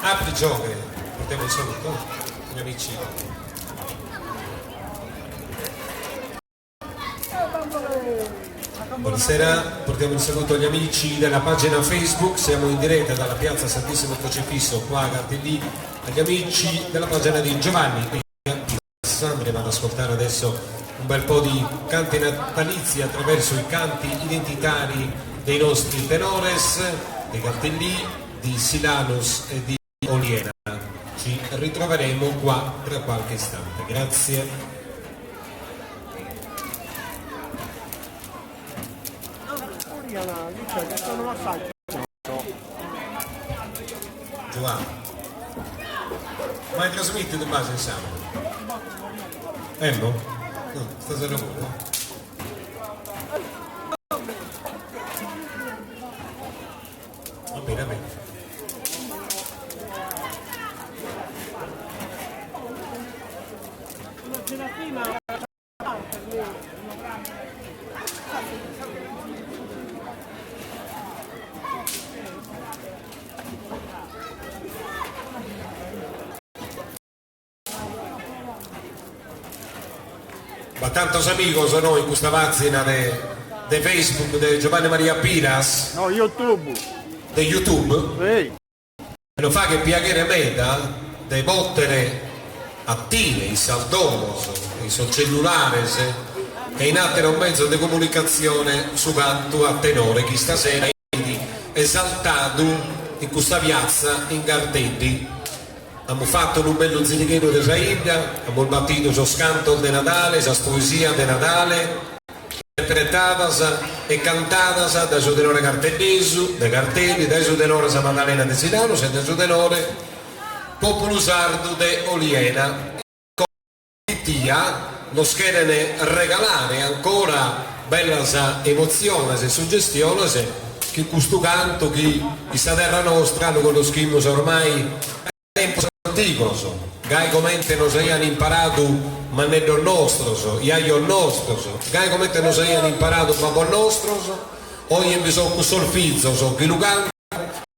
Apri giochi, portiamo un saluto, gli amici. Buonasera, portiamo il saluto agli amici della pagina Facebook, siamo in diretta dalla piazza Santissimo Crocifisso qua a Gartellì, agli amici della pagina di Giovanni Sandri. Vado ad ascoltare adesso un bel po' di canti natalizi attraverso i canti identitari dei nostri tenores, di Gartellì, di Silanus e di Oliena. Ci ritroveremo qua tra qualche istante. Grazie. Giovanni, mai trasmetti di base in sabato? No? No, stasera pure. Va bene, va bene. Ma tantos amigos no in questa pagina de Facebook di Giovanni Maria Piras? No, YouTube. De YouTube? Sì. Lo fa che piacere meta de bottere attive, i saldomos, i sul cellulare e in altro mezzo di comunicazione su canto a tenore chi stasera è esaltato in questa piazza in Gardelli. Abbiamo fatto un bello zinichino di Saida, abbiamo battuto il scanto di Natale, la poesia di Natale, interpretata e cantata da suo tenore Cartellesu, da Cartelli, da suo tenore Maddalena de Silano, e da suo tenore Popolo Sardo de Oliena. Lo scherene regalare ancora bella emozione e suggestione che questo canto che questa terra nostra lo conosciamo ormai tempo antico, gai come non si hanno imparato ma non è nostro, io nostro, gai come non si hanno imparato ma nostro, oggi bisogna con solfizzo, che lo canta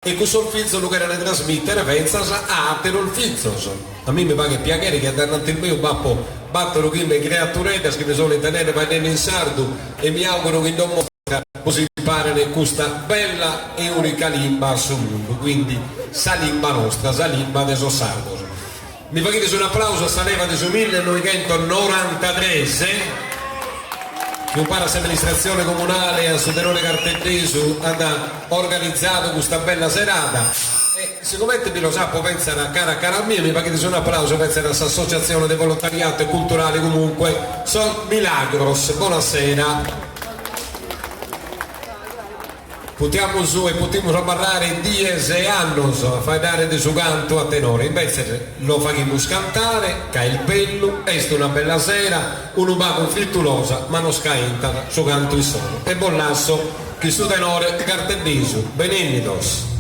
e con solfizzo lo che ne trasmettere pensa a te il fizzo. A me mi pare piacere che davanti a me un bappo battono qui le creaturette che mi sono tenere per in sardo e mi auguro che non mostra così imparare questa bella e unica lingua sul mondo, quindi sa lingua nostra, sa lingua del sardo. Mi fate un applauso a sta leva del 1993 che un para amministrazione comunale a Sotenore Cartellesu ha organizzato questa bella serata e siccome vi lo sapo pensare a cara mia, mi fate un applauso per questa associazione di volontariato e culturale comunque sono Milagros. Buonasera. Putiamo su e potremmo parlare dies e annos a fare dare di suo canto a tenore, invece lo facciamo cantare, che è il bello, è una bella sera, un baco frittulosa, ma non scaenta suo canto il solo. E bollasso che su tenore Cartellesu, benenidos.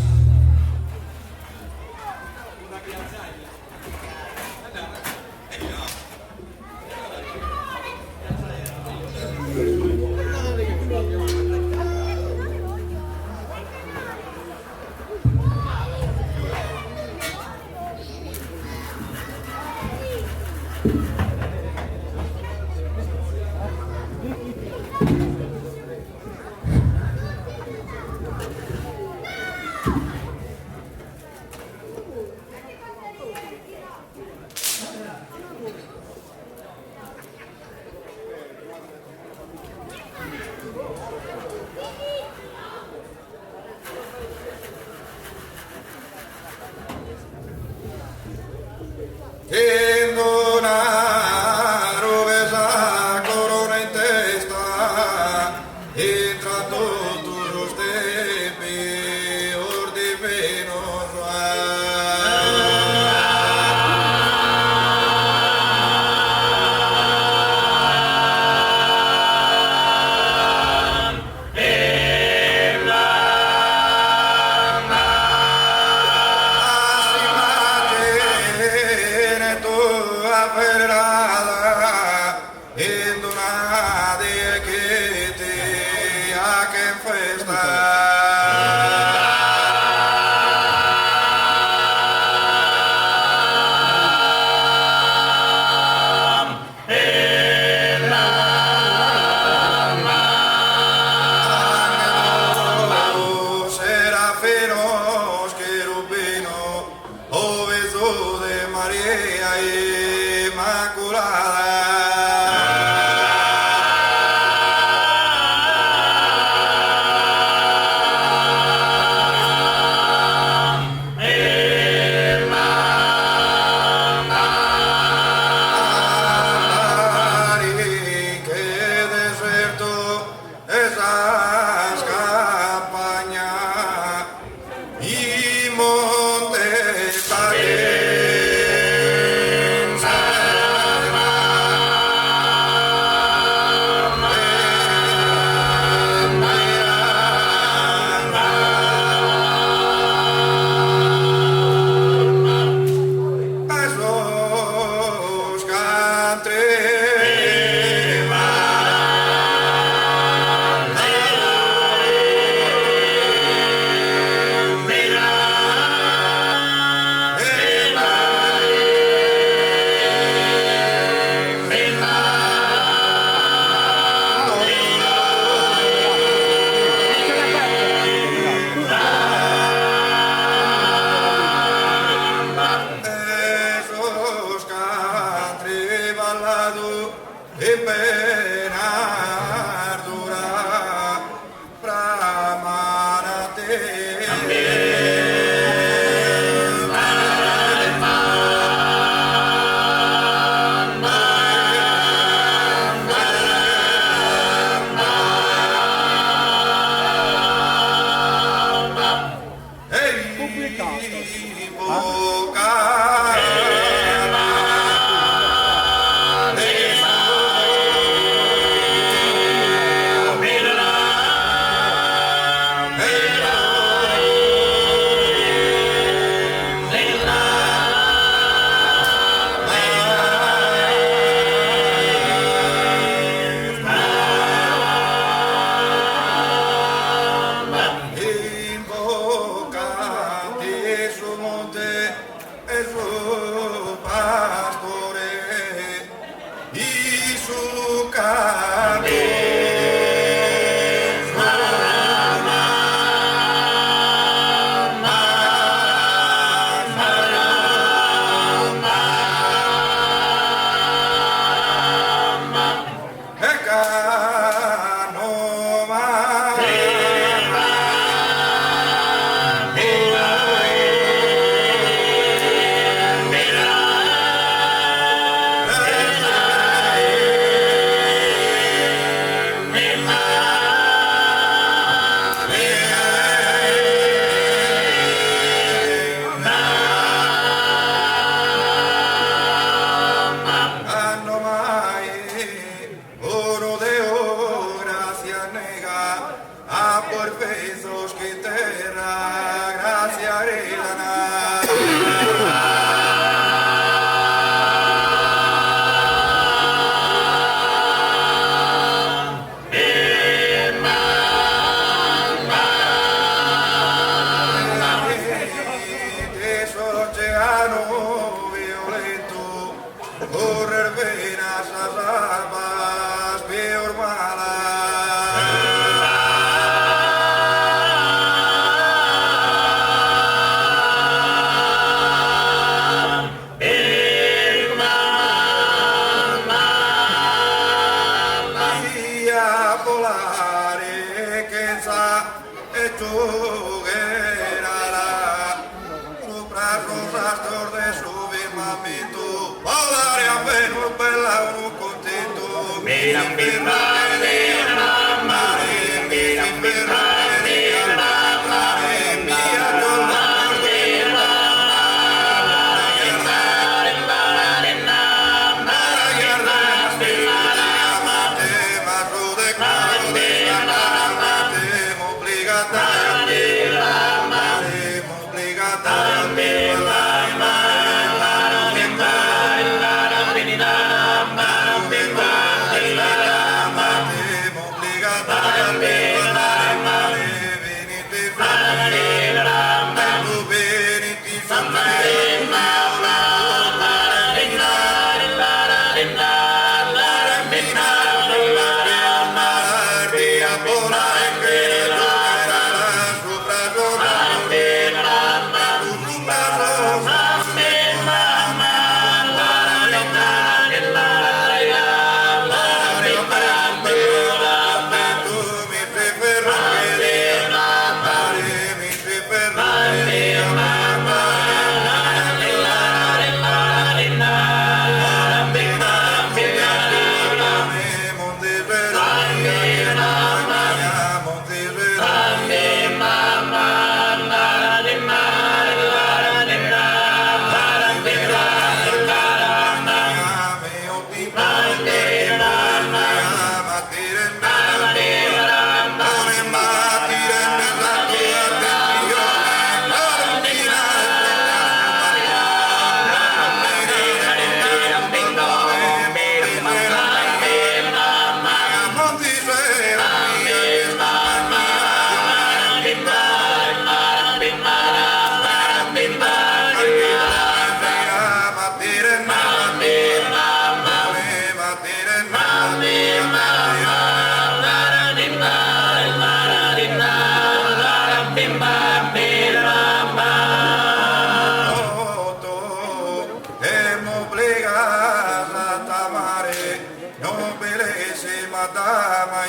una dama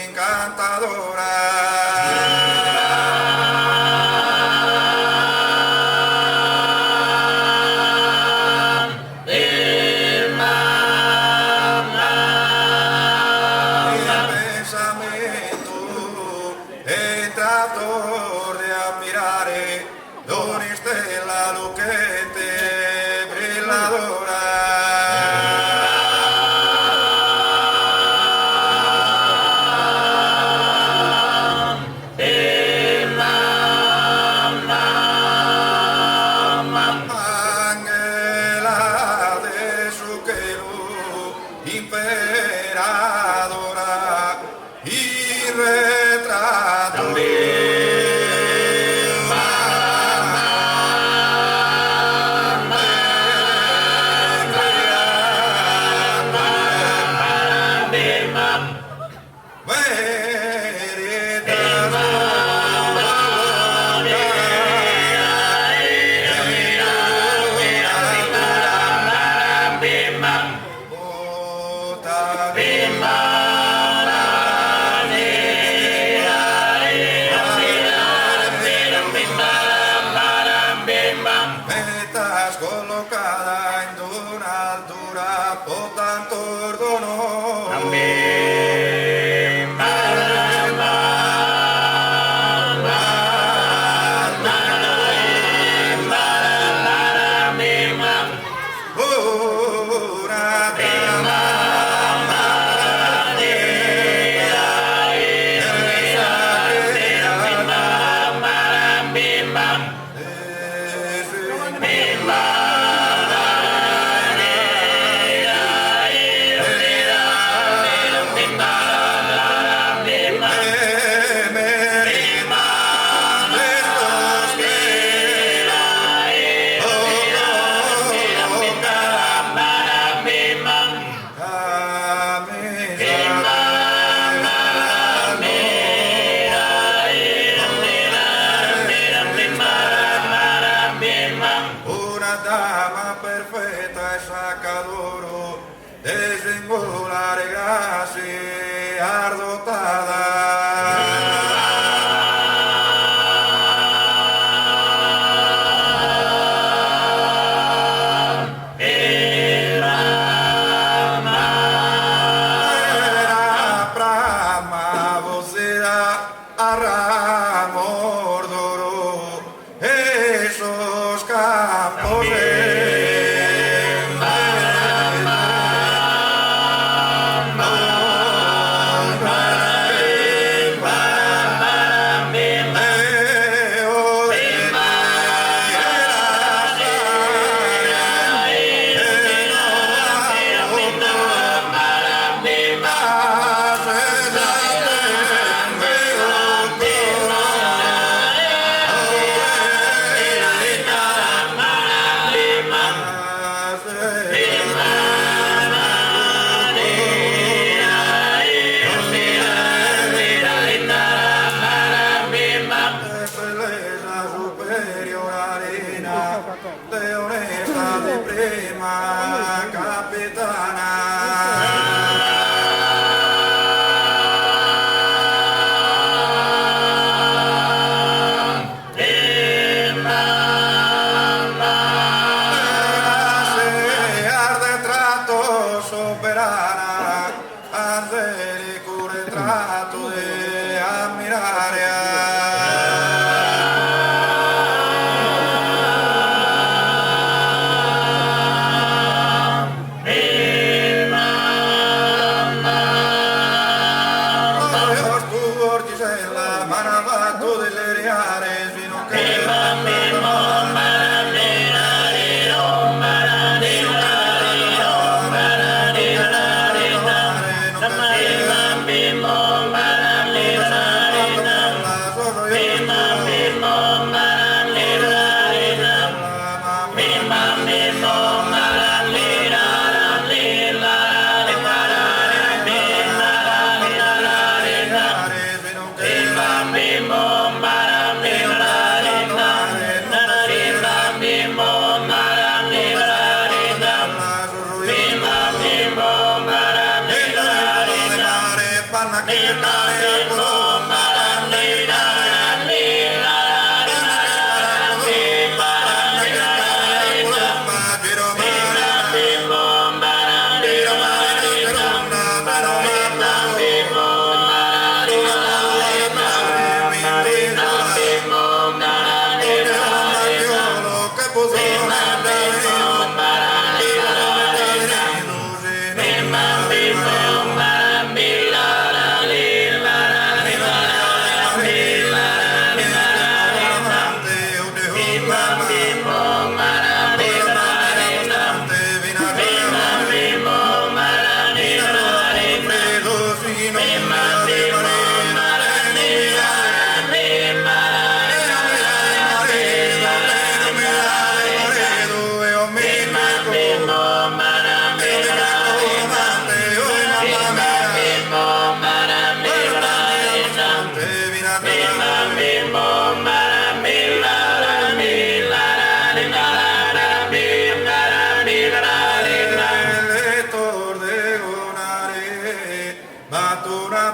encantadora.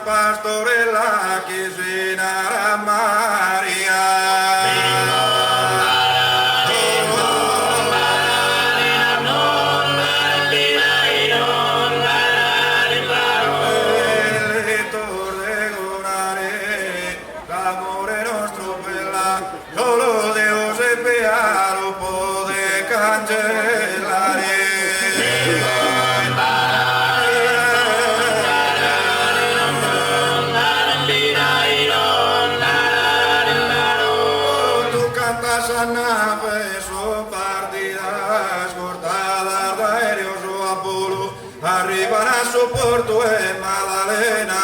Pastorella che suonarà l'amore nostro bella, solo Dio seppia lo può cancellare. Arrivan a Soporto e Malalena.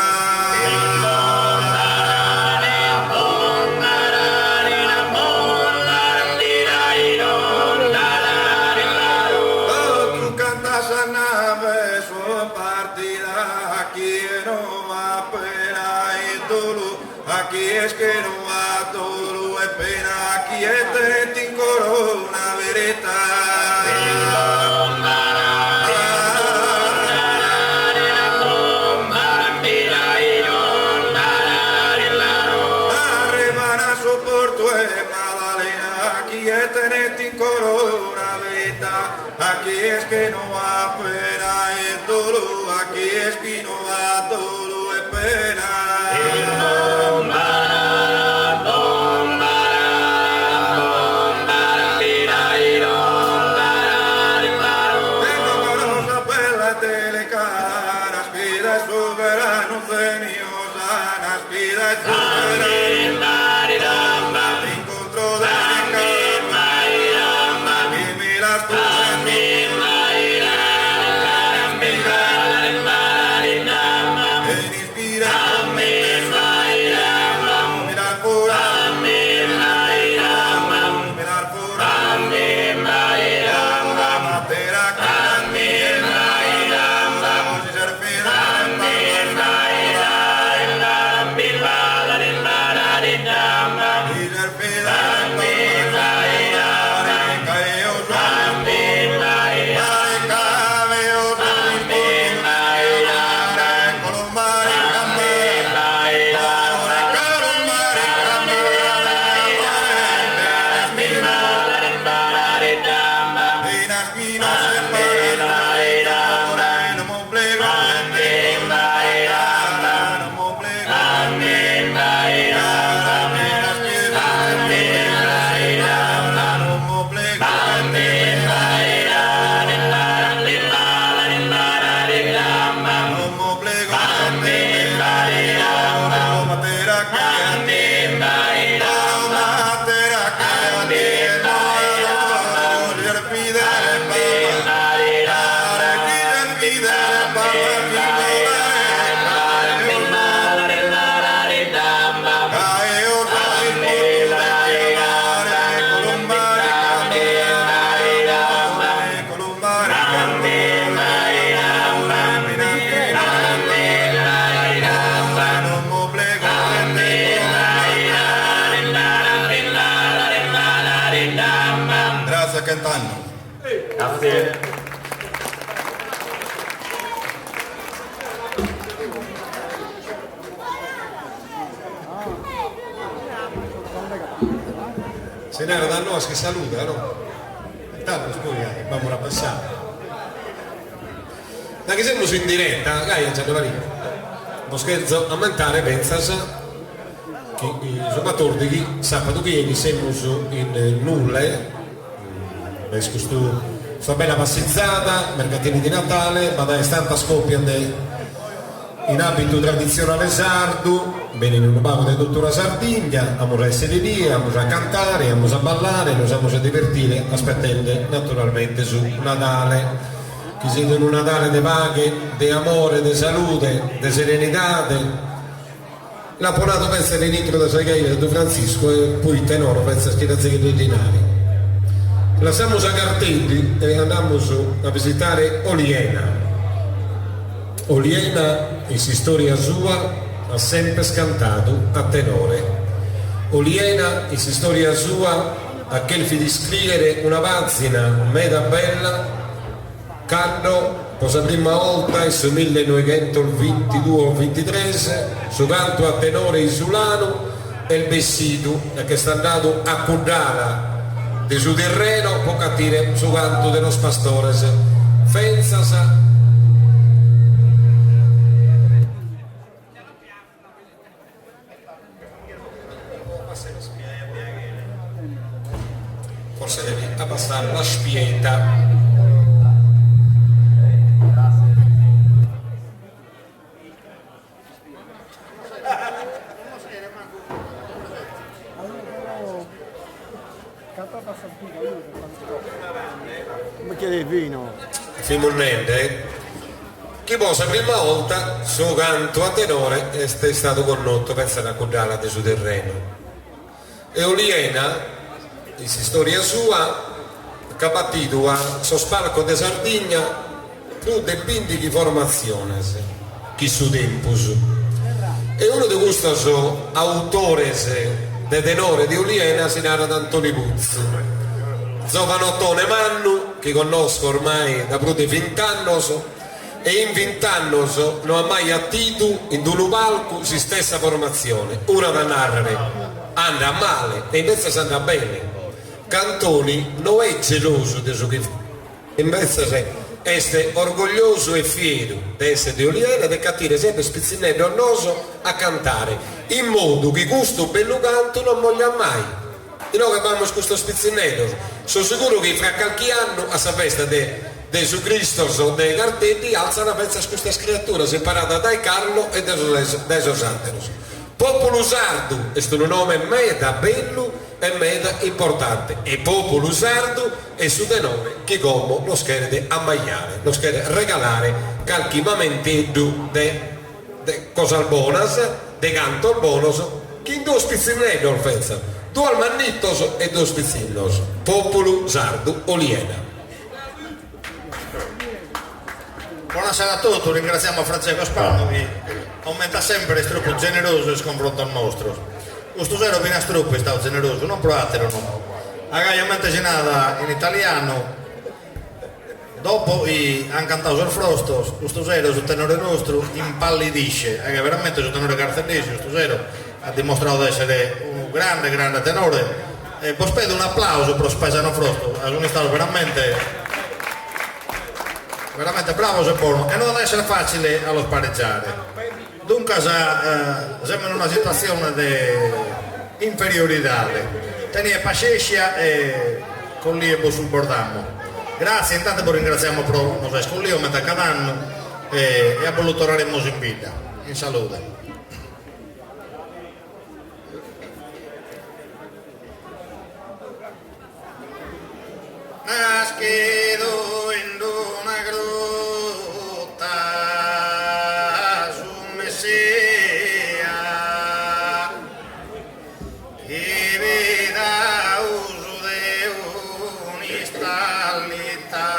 Tu cantas a nave su partida, aquí no va pena y dolo, aquí es que no va dolo e pena, aquí es te corona verità. Aquí es que no va pena y dolo, aquí es que no va dolo y pena. Tengo corosa bella telecara, spida soberano zeniosa, spida soberano. Incontro de cantando. Grazie. se ne era da noi che saluta, no? E tanto poi vamos a passare. Da che siamo in diretta, Gaia Gianni non scherzo a mentare, pensas che i giocatori di sabato che ieri siamo in nulle, questa bella passeggiata, mercatini di Natale, ma da tanta scoppia in abito tradizionale sardo, bene in un bago di dottora Sardegna, amo a essere lì, amo a cantare, amo a ballare, nos amo a divertire, aspettando naturalmente su Natale. Che siete in un Natale di pace, di amore, di salute, di serenità. L'ha portato pensa all'inizio da Sagheia di Francisco e poi il tenore pensa che da Zeghe Dinari. Lasciamo a Cartelli e andiamo a visitare Oliena. Oliena, in storia sua, ha sempre scantato a tenore. Oliena, in storia sua, ha chiesto di scrivere una pagina meda bella. Carlo, per la prima volta, nel 1922 o 23, su canto a tenore isolano e il vestito che sta andato a Cudara del suo terreno, può capire su canto dello pastore. Fenzasa. Forse devi abbassare la spieta. Come chiede il vino? Finalmente che poi la prima volta suo canto a tenore è stato connotto pensa a Cudala del suo terreno e Oliena in storia sua che ha battuto a sospalco di Sardegna più di 20 formazioni che su tempus e uno di questi autori de tenore di Oliena si narra Antoni Puzzi Giovanottone Mannu che conosco ormai da più di 20 anni e in 20 anni non ha mai attito in un palco si stessa formazione una da narrare anda male e invece si anda bene Cantoni non è geloso di ciò che fa invece è orgoglioso e fiero di essere di Oliena e di capire sempre spizzinello annoso a cantare in modo che questo bello canto non moglia mai e noi che abbiamo questo spizzinello sono sicuro che fra qualche anno a questa festa di Gesù Cristo dei Cartetti alzano a pensare a questa scrittura separata dai Carlo e dai Sosanteros popolo sardo è un nome meta bello e meta importante e popolo sardo è su di nome che come lo scherzo ammaiare lo scherzo regalare qualche momentetto di cosa buonas di canto buonos che in due spizzinelli pensa due almannittos e due spizzinnos popolo sardo Oliena. Buonasera a tutti, ringraziamo Francesco Spano che aumenta sempre il troppo generoso in confronto al nostro. Questo zero viene a troppo è stato generoso, non provatelo no. Agaiamente cenata in italiano, dopo hanno cantato il Frostos, questo zero sul tenore nostro impallidisce, che veramente sul tenore cartellese, questo zero ha dimostrato di essere un grande tenore. Posso pedire un applauso per lo Spesano Frosto, è stato veramente bravo e buono e non deve essere facile allo spareggiare dunque siamo in una situazione di inferiorità tenere pazienza e con lì e subordamo grazie intanto poi ringraziamo proprio non so, con lì mentre cada anno e a voluto torneremo in vita in salute nascedo in una grotta su Messia che veda uso di un'istallità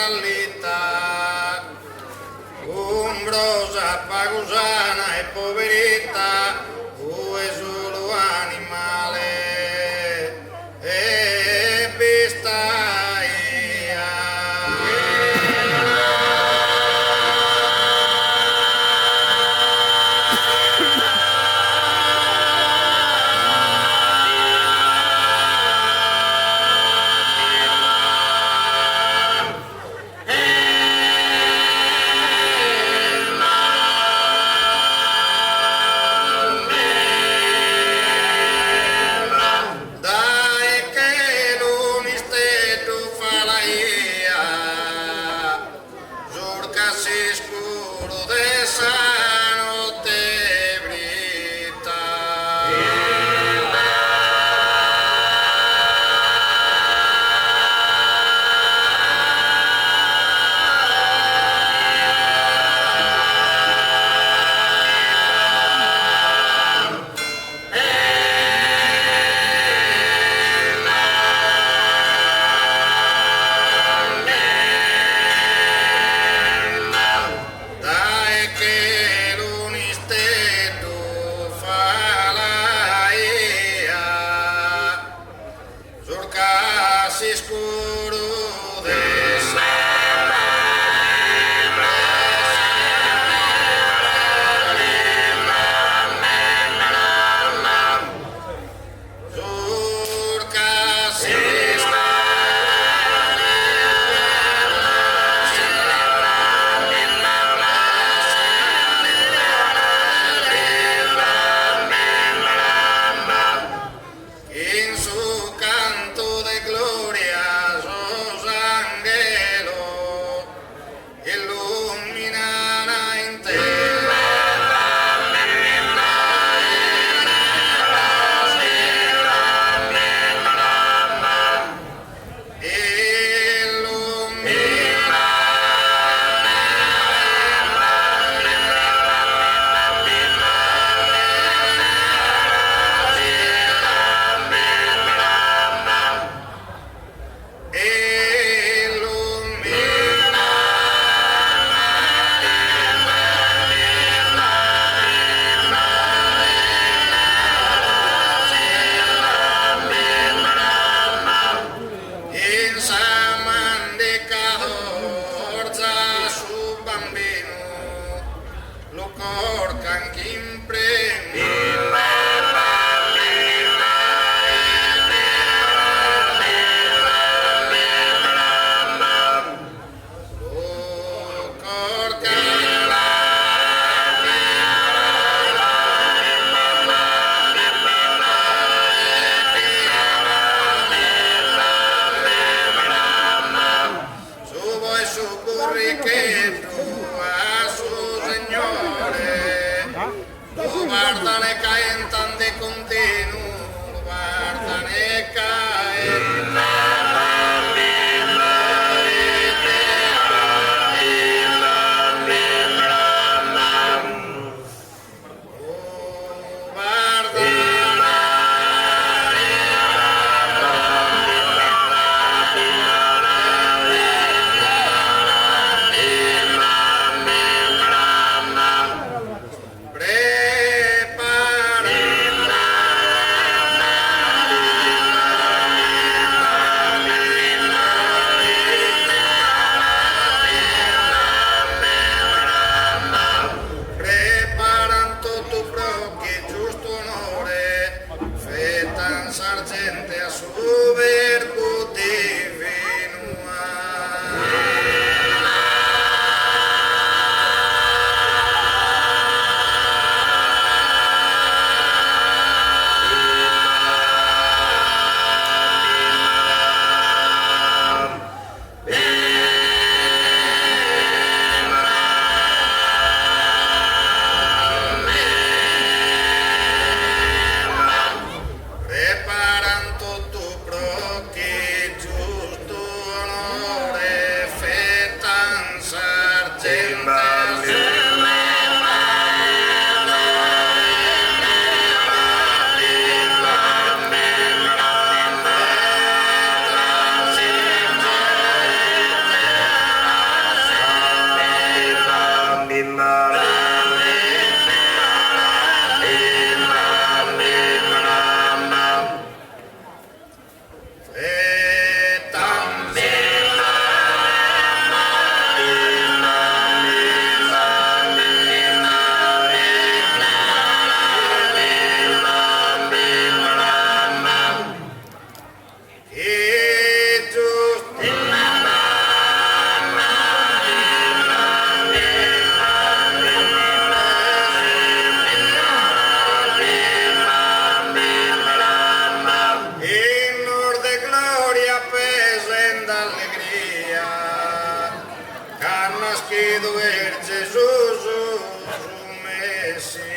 fallita, umbrosa, pagusana e poveretta, tu è solo animale e bestaia. nascido el Gesù su Messia.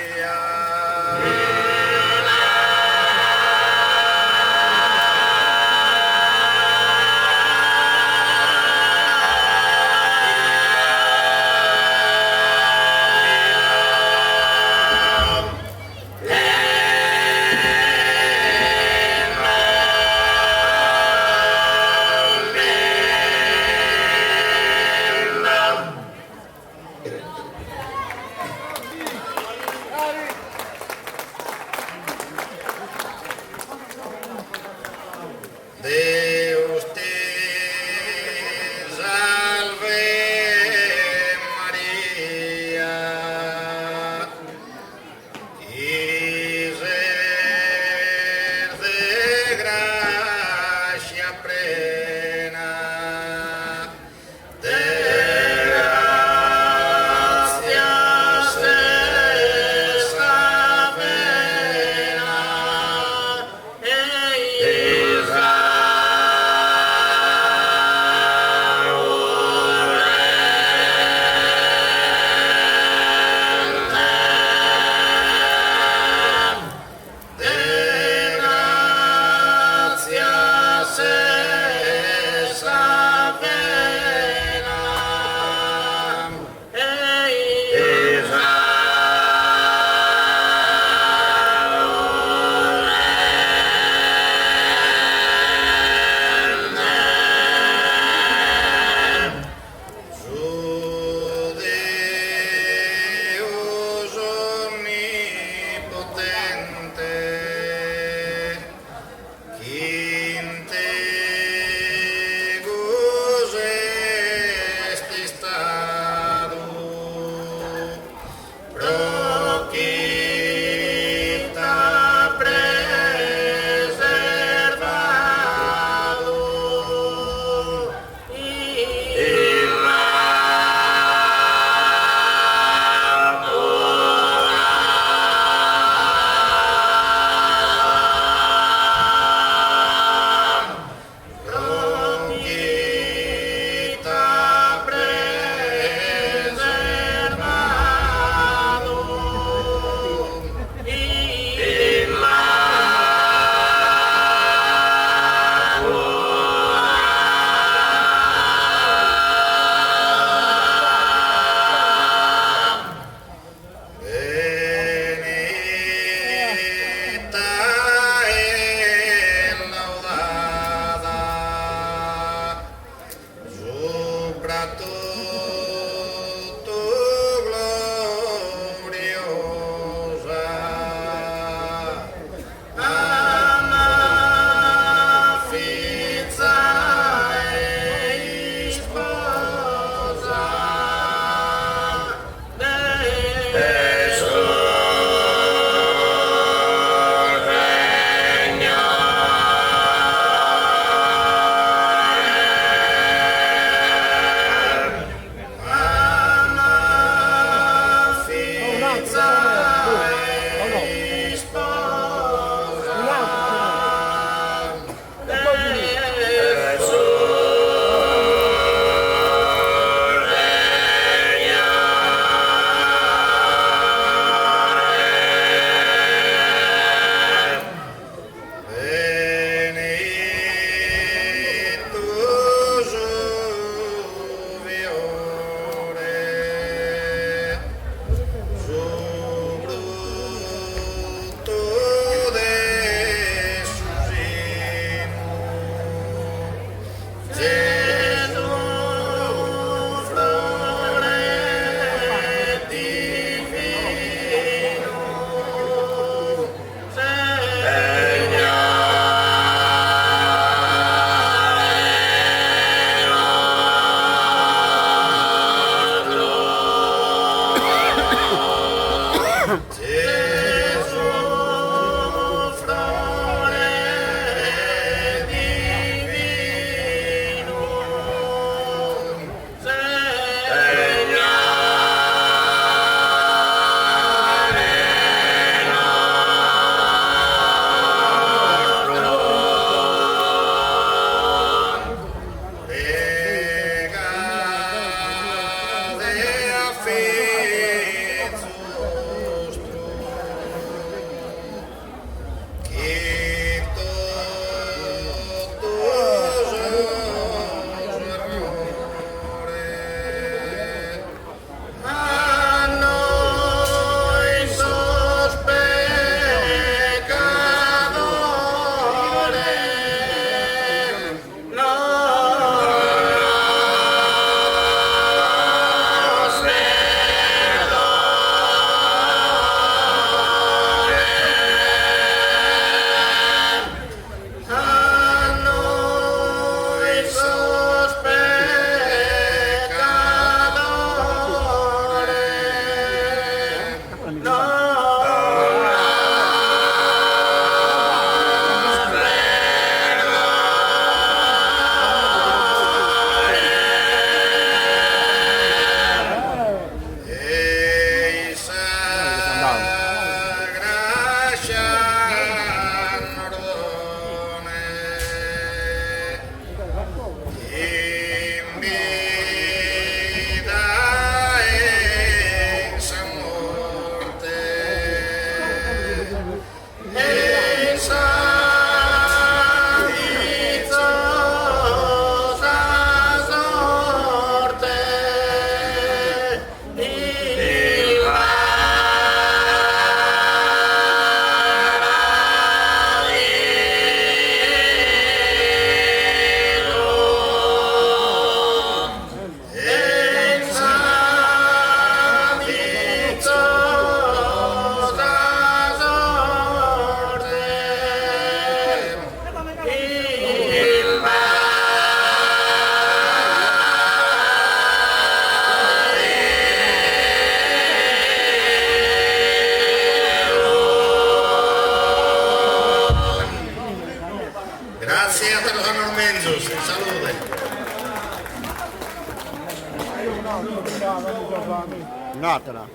Un'altra.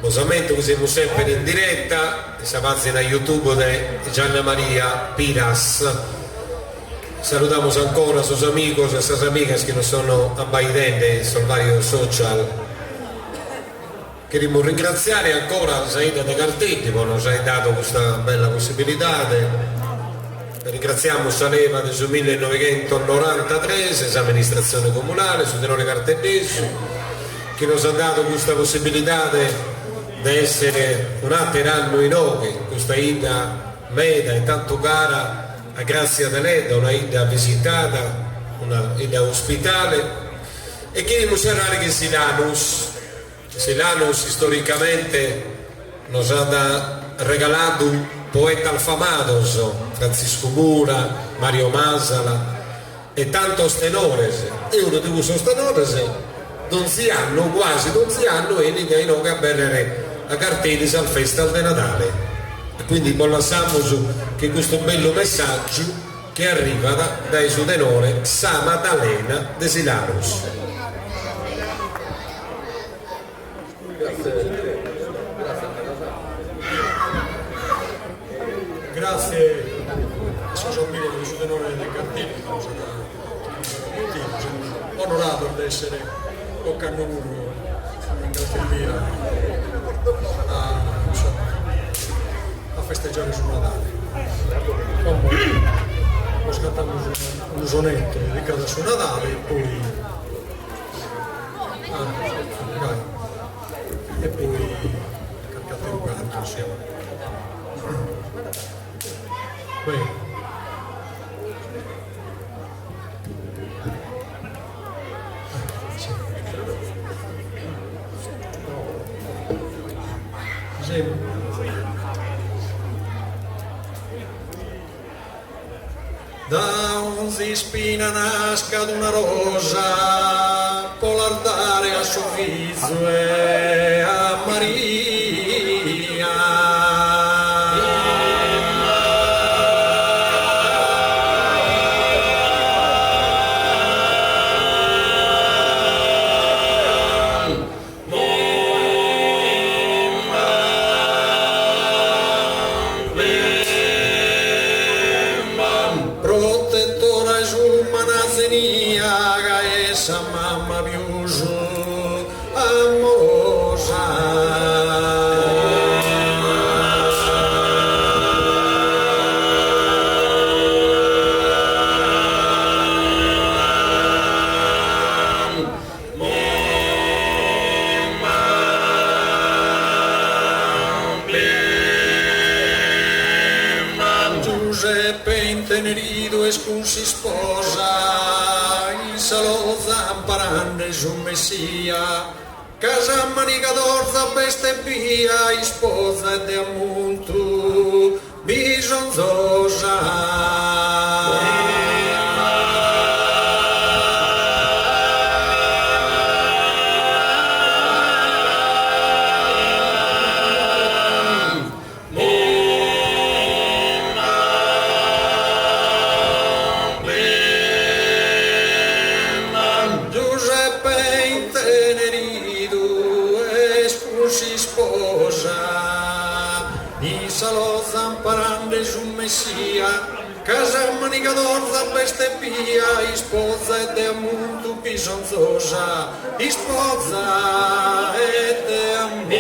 Lo sametto che siamo sempre in diretta, siamo in YouTube di Gianna Maria Piras. Saludamos ancora sus amigos e sus amigas che non sono abbaidenti sui vari social. Queremos ringraziare ancora Saida De Cartetti per nos ha dato questa bella possibilità. Ringraziamo Saleva del 1993, l'amministrazione comunale, su tenore cartellesi, che nos ha dato questa possibilità di essere un altro anno in noi, questa ida meda e tanto cara, grazie a lei, una ida visitata, una ida ospitale, e che dimostrare che Silanus storicamente nos ha regalato un poeta afamados, Francisco Mura, Mario Masala e tantos tenores, e uno di questi tenores quasi 11 anni e che non a bere a cartelli al festival di Natale, e quindi lasciamo che questo bello messaggio che arriva dai suo tenore Sa Maddalena de Silanus. Grazie a suo amico del suo tenore del cartello, onorato di essere con Cannonuro in Castelvia a festeggiare su Natale. Ho scattato un sonetto dedicato su Natale e poi cantate un canto insieme. Bene. Da un spina nasca d'una rosa, polardare a suo viso e a Maria. Essa mamma piuso amorosa. Giuseppe intenerito e con si sposa, in salò zamparande su Messia, casa manicadorza peste via, in sposa de amuntu bisonzosa. Si sposa, in salò zamparande su Messia, casa manicadorza peste via, in sposa e de amuntu bisonzosa, in sposa e de amuntu.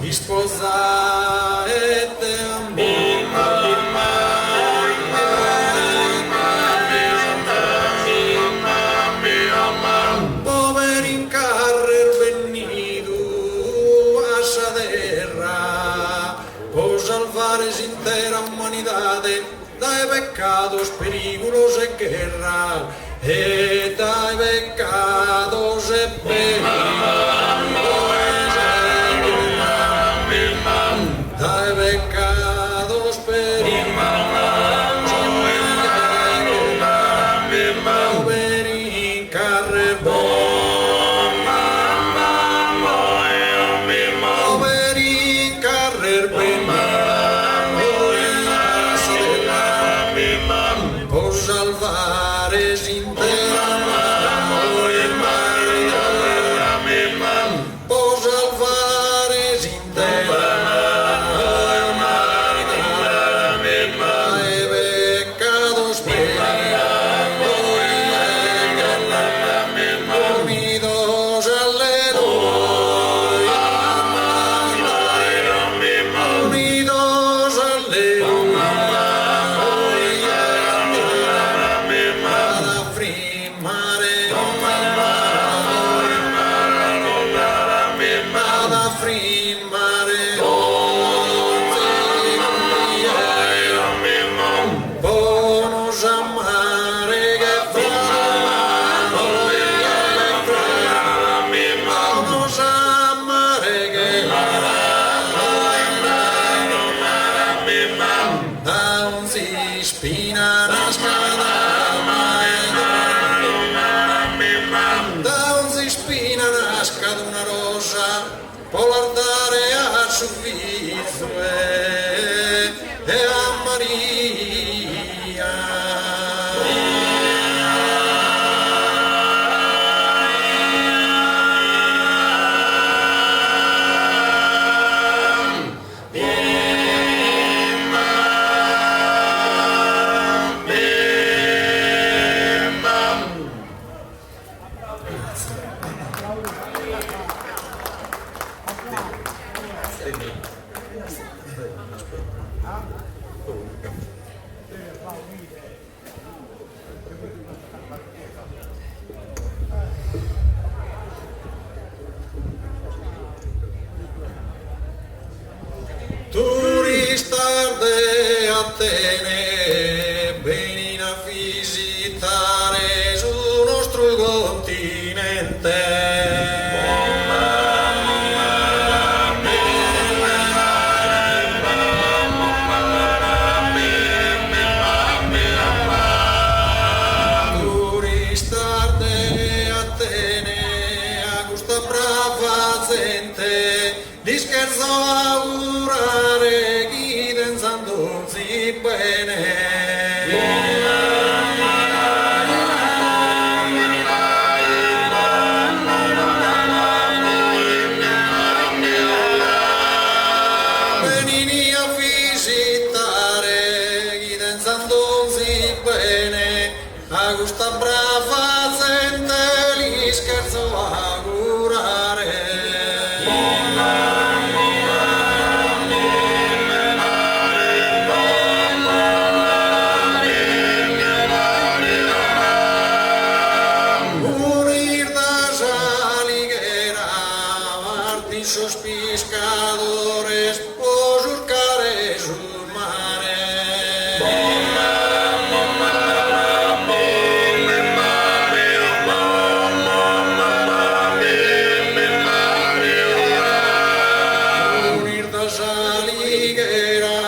In sposa e de amuntu. Salvare intera humanidade dai pecados, perigos e guerra, e dai pecados e perigos e guerra. per può salvare s'intera può salvare s'intera e peccato spera unidos alleluia unidos alleluia spina na scada da un spina nasca una rosa può guardare a servizio e a Maria Turistar de Atene vengono a visitare sul nostro continente. Turistar de Atene a questa brava gente li scherzo augurare chi danzandosi bene. Venini a visitare chi danzandosi bene a questa brava gente li scherzo augurare. Sos pescadores o surcare sul mare. Unir da saliguera,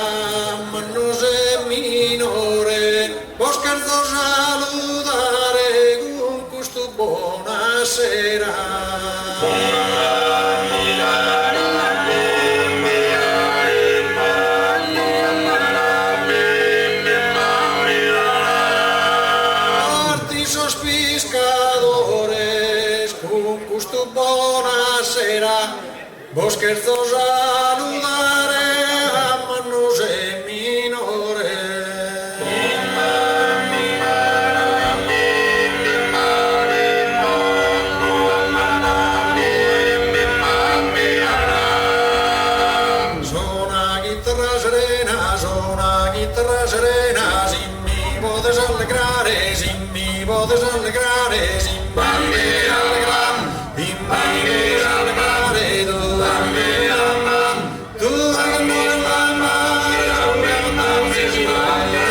ma non sei minore, può scherzo salutare con questo buonasera. Pescadores con gusto buonasera vos scherzo salutare a manos e minore. Suona chitarra serena, si mi potes allegrare, si mi potes allegrare, si mi potes allegrare, si mi potes allegrare, tu che non la mare, non si sbaglia,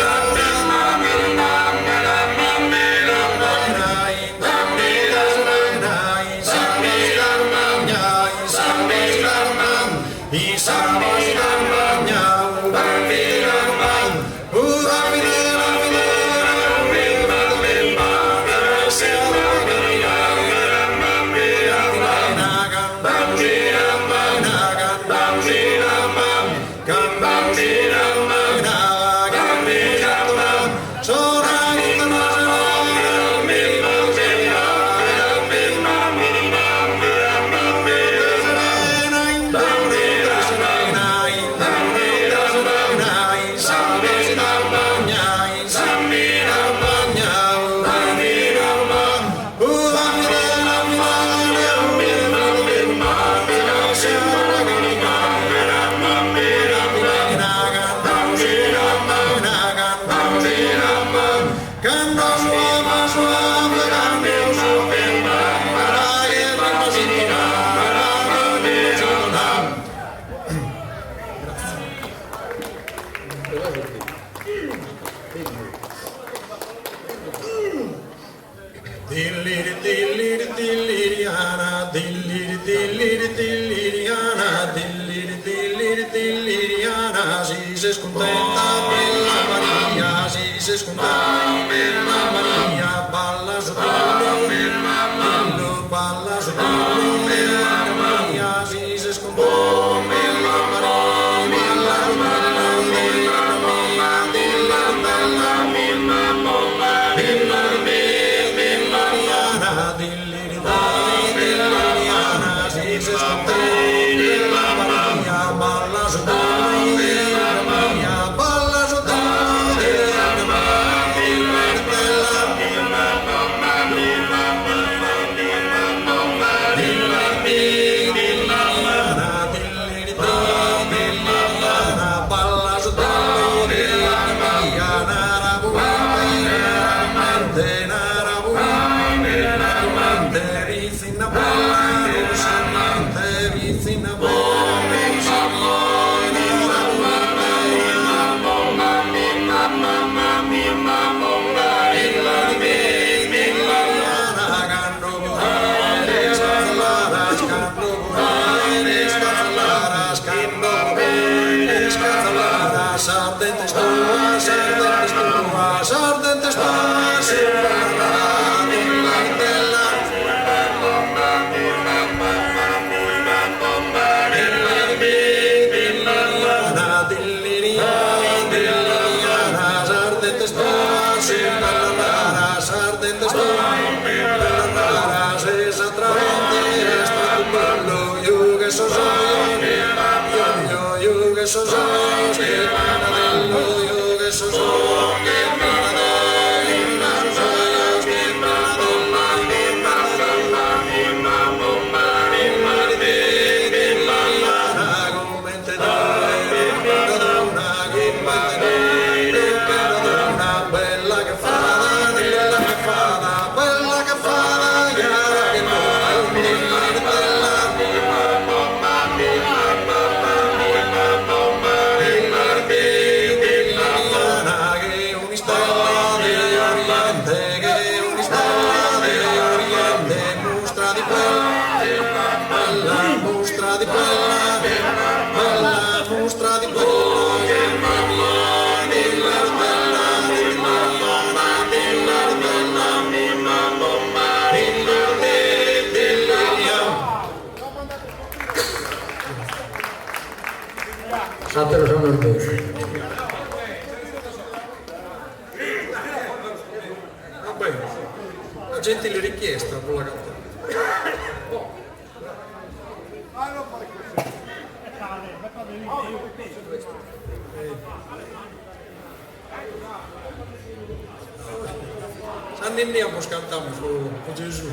Dilliriana, dilliriana, dilliriana, si se scontenta bella Maria, si se scontenta bella Maria, balla su dillo, balla su bella Maria, si se scontenta bella Maria, balla su Satelo sono orgoglioso. Va bene, una gentile richiesta con la cantante. San Ninniamo cantamos con Gesù.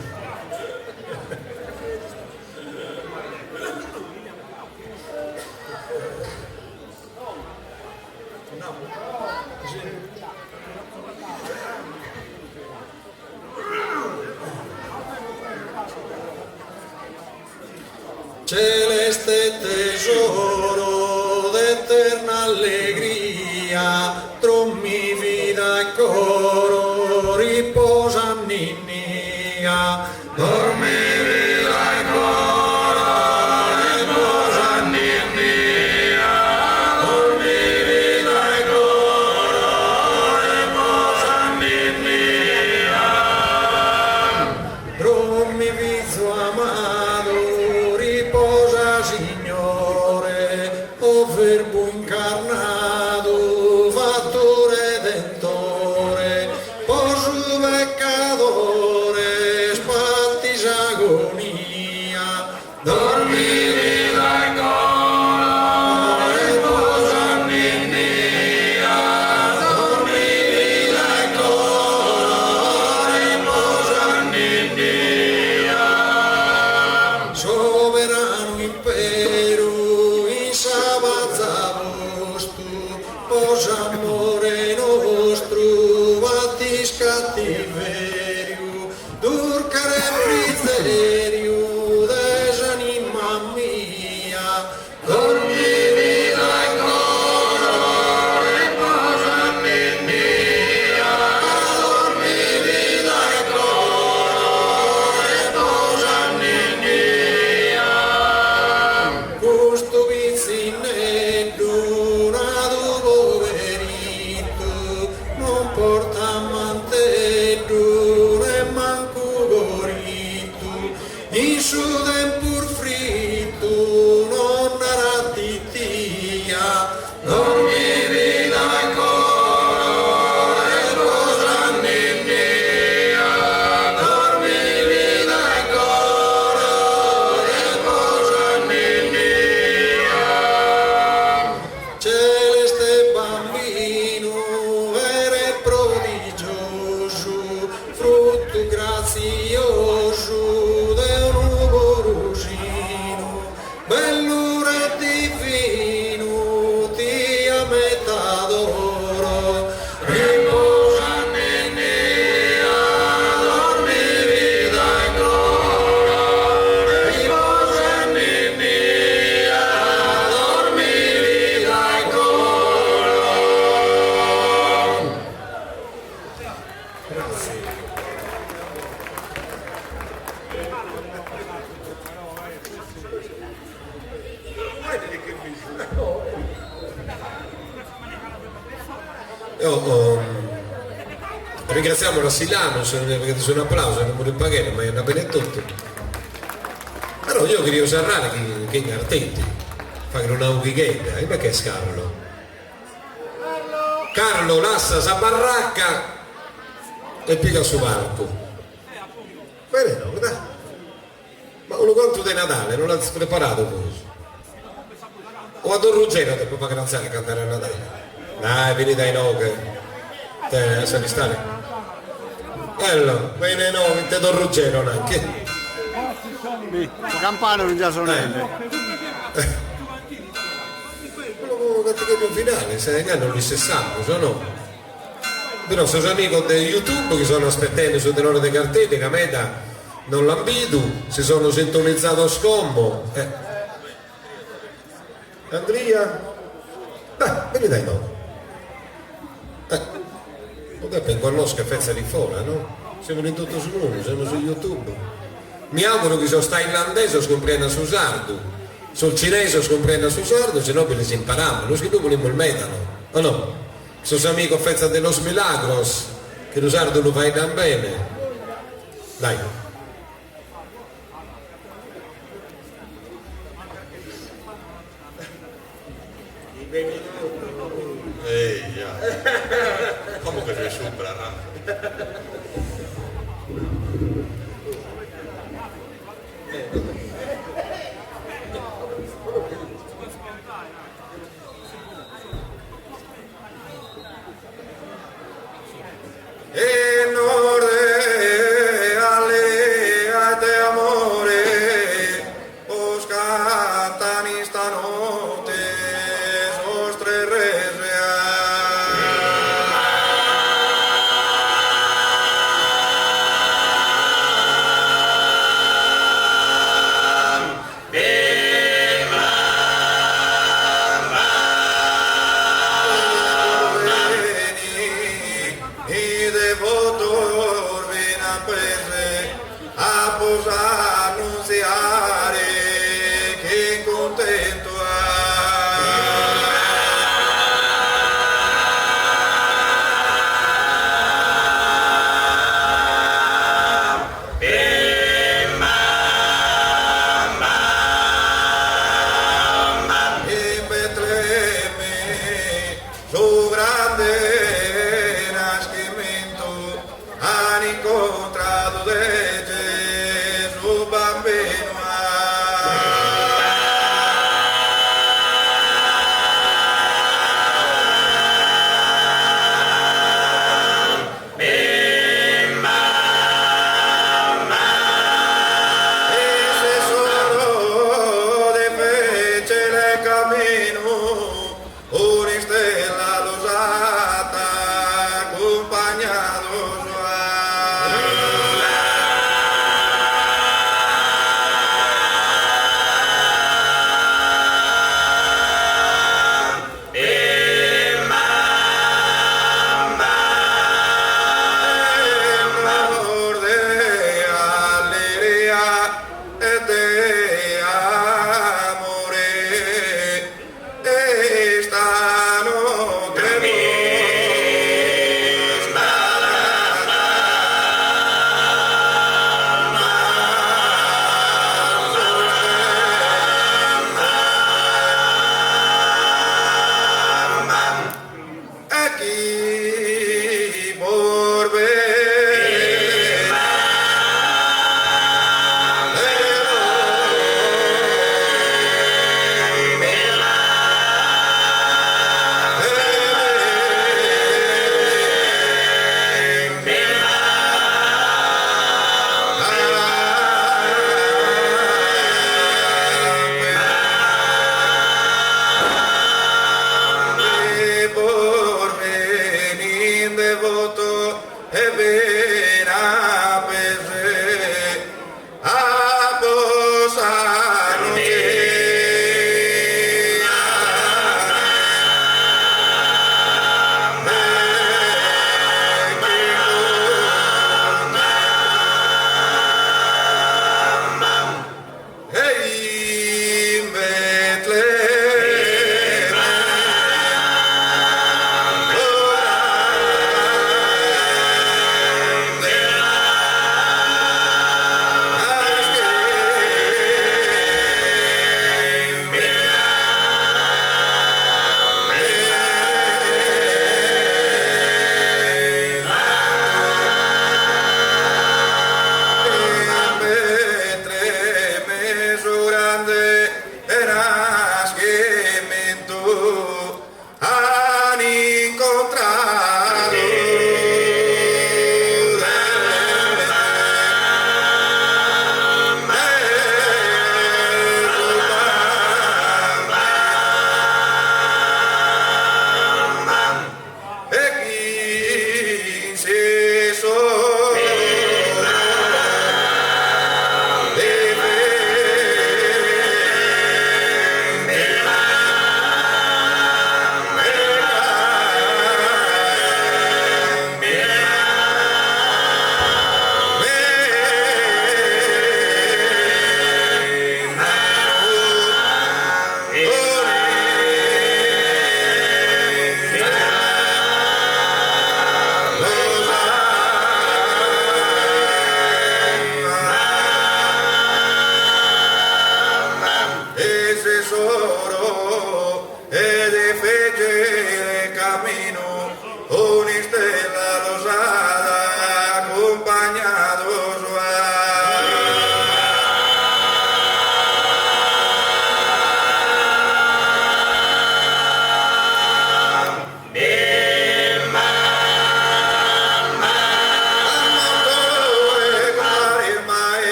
Celeste tesoro d'eterna allegria, tron mi vida e coro riposa Ninnia, dormi vida e coro riposa Ninnia, dormi vida e coro riposa Ninnia, tron mi viso amado Signore, o verbo incarnato, fatto redentore, poso peccatore, spatti agonia, dormire la gola e posarmi in via, dormire la gola e posarmi in via, sovrano impero in sabazza posto, posa amore nostro, vatti scattiverio, durcare frizerio, desanima mia, dormivi la gola e posami in via, dormivi la gola e posami in via, questo pizzinetto nato poverito, non porta mantello né manco gorito, in su tempur fritto non era titia, dormivi la gola e posami in via, dormivi la gola e posami in via, celeste bambino era prodigioso, frutto grazioso de un uovo rosino, bellura divino, ti a metà d'oro, riposami in via, dormivi da gola, riposami in via, dormivi da gola. Ringraziamo la Silano perché sono un applauso, non mi pagare, ma è una bene tutto. Però io voglio usare che è artetti, fare una ughigheita, e perché è Carlo? Carlo lascia sa baracca e piega su barco. Bene, no, dai. Ma un conto di Natale, non l'ha preparato voi? O a Don Ruggero dopo per graziare a cantare a Natale? Dai, vieni dai no che te sa di stare. Bello, bene no, te Don Ruggero neanche. La campana non già sonelle. Quello che è finale, se ne hanno gli 60, no? Però sono amici di YouTube che sono aspettando su dell'ora dei cartelli, che a meta non l'ambitu, si sono sintonizzato a scombo. Andrea? Dai, vieni dai no. Potrebbe conoscere fezza di fora, no? Siamo in tutto su uno, siamo su YouTube. Mi auguro che sul thailandese scomprenda su sardo, sul cinese scomprenda su sardo, se no ve li si imparavano, lo scrivo volevo il metano, o no? Sono amico fezza de los milagros, che lo sardo lo fai da bene. Dai. Ehi, come che sei sopra, En orde, alegría de amore, os cantan esta noche, os tres reales.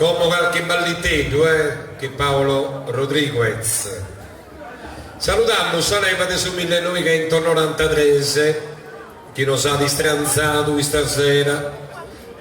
come qualche ballitteto, che Paolo Rodriguez. Salutiamo Saleva su 1993, che nos ha distranzato questa sera.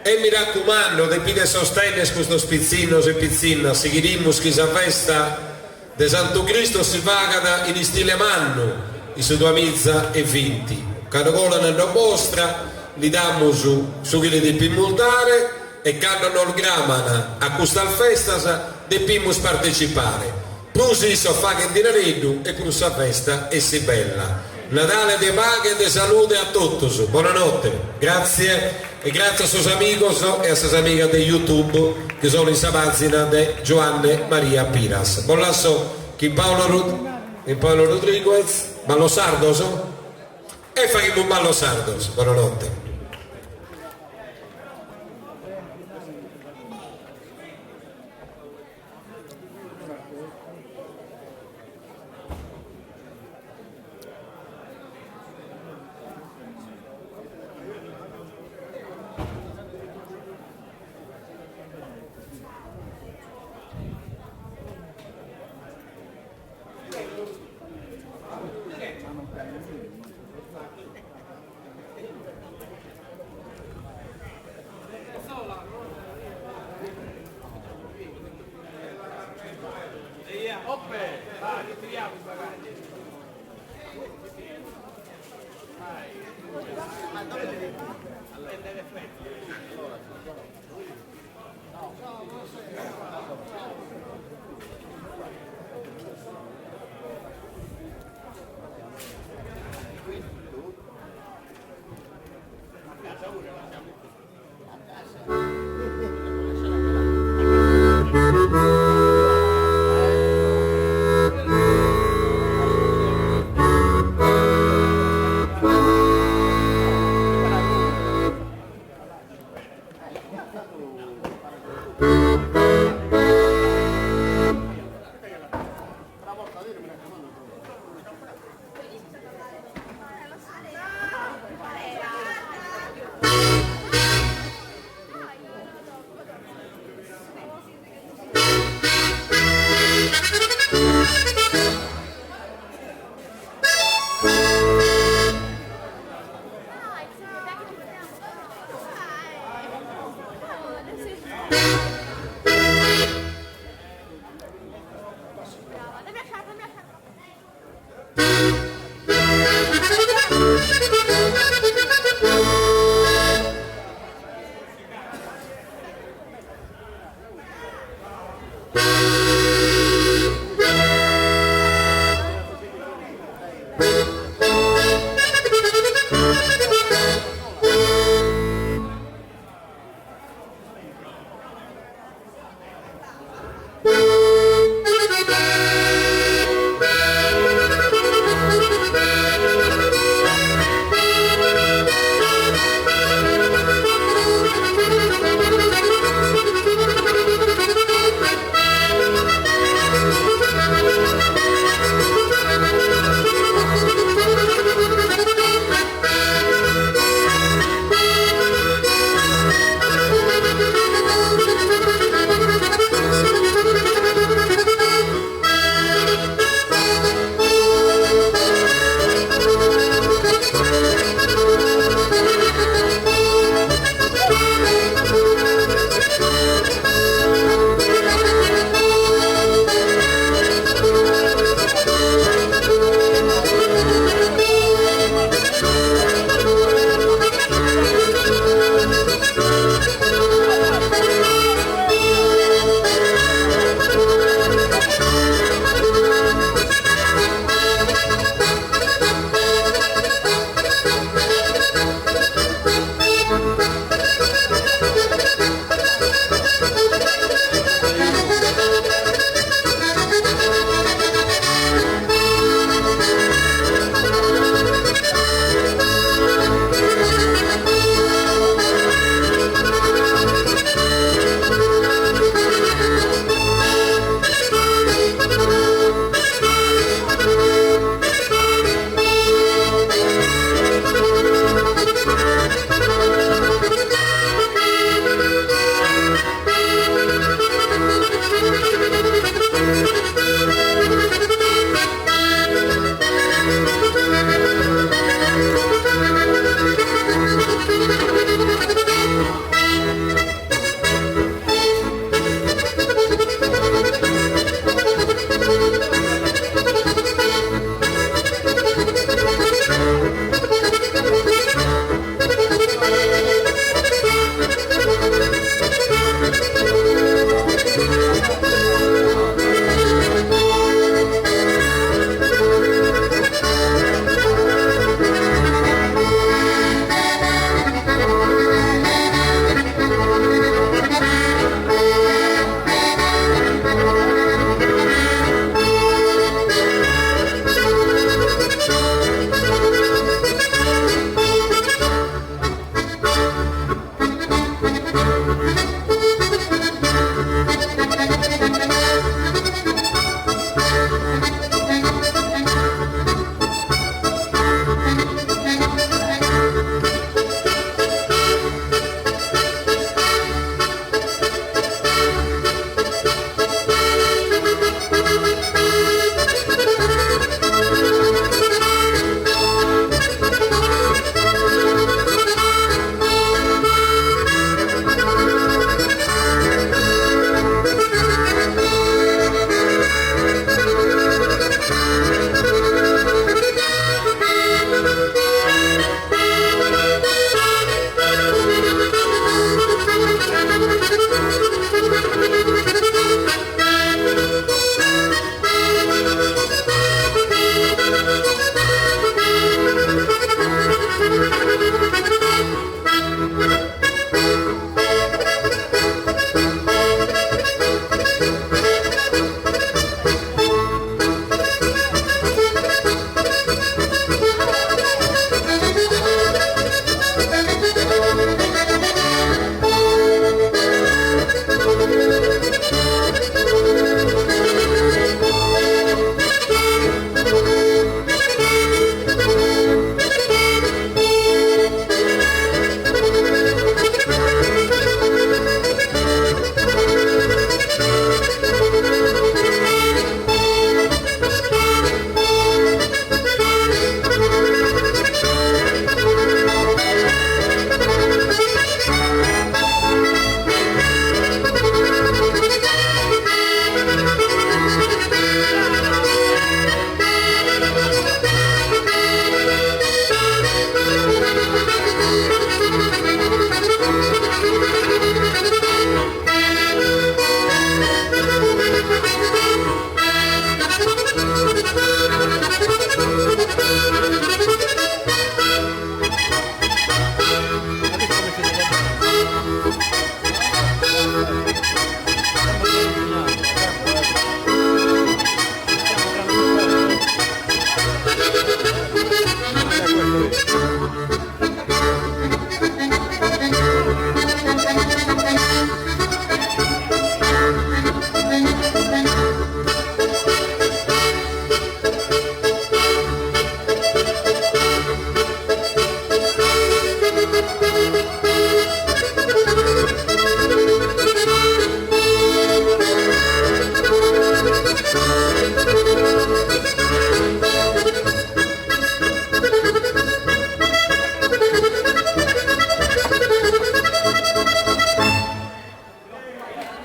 E mi raccomando, de pide sostegno questo spizzino e pizzina, seguiremo questa festa de Santo Cristo si vaga in stile manno, in su 2020. Caracola nella mostra, li diamo su quelli di Pimmultare e quando non gramana a questa festa dobbiamo partecipare. Plus isso fa che dinareddu e plus la festa è si bella. Natale de paga e de salute a tutti. Buonanotte, grazie e grazie a sus amigos e a sus amigas de YouTube che sono in pagina di Giovanni Maria Piras. Buon lasso chi Paolo Rodriguez, ballo sardos e facciamo un ballo sardos. Buonanotte.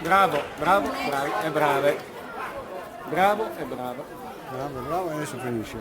Bravo, bravo, bravi e brave. Bravo e bravo. Bravo, bravo, adesso finisce.